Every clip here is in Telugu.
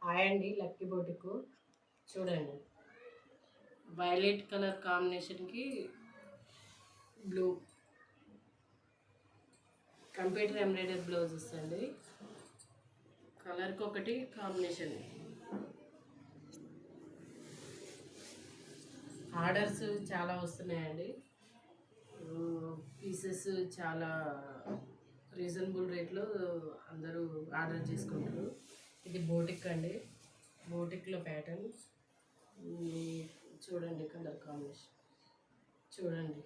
హాయ్ అండి, లక్కీ బోటికు చూడండి. వైలెట్ కలర్ కాంబినేషన్కి బ్లూ కంప్యూటర్ ఎంబ్రాయిడరీ బ్లౌజ్ వస్తుంది. కలర్కి ఒకటి కాంబినేషన్. ఆర్డర్స్ చాలా వస్తున్నాయండి. పీసెస్ చాలా రీజనబుల్ రేట్లో అందరూ ఆర్డర్ చేసుకుంటారు. ఇది బోటిక్ అండి, బోటిక్లో ప్యాటర్న్ చూడండి. కలర్ కాంబినేషన్ చూడండి.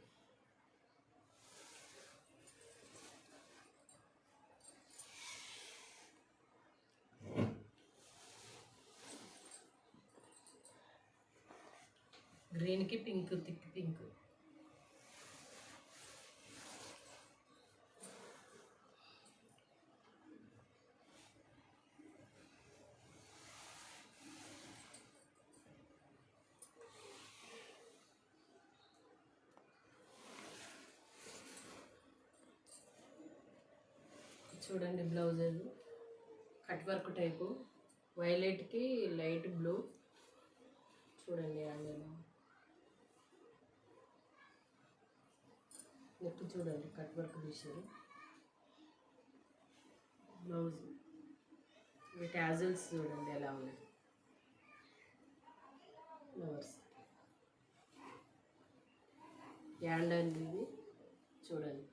గ్రీన్కి పింక్, థిక్ పింక్. చూడండి బ్లౌజ్ కట్ వర్క్ టైపు, వైలెట్కి లైట్ బ్లూ. చూడండి అందులో నెక్ చూడండి, కట్ వర్క్ తీసారు. బ్లౌజ్ ట్యాజల్స్ చూడండి ఎలా ఉన్నాయి. ఫ్లవర్స్ హ్యాండ్ అండి ఇది చూడండి.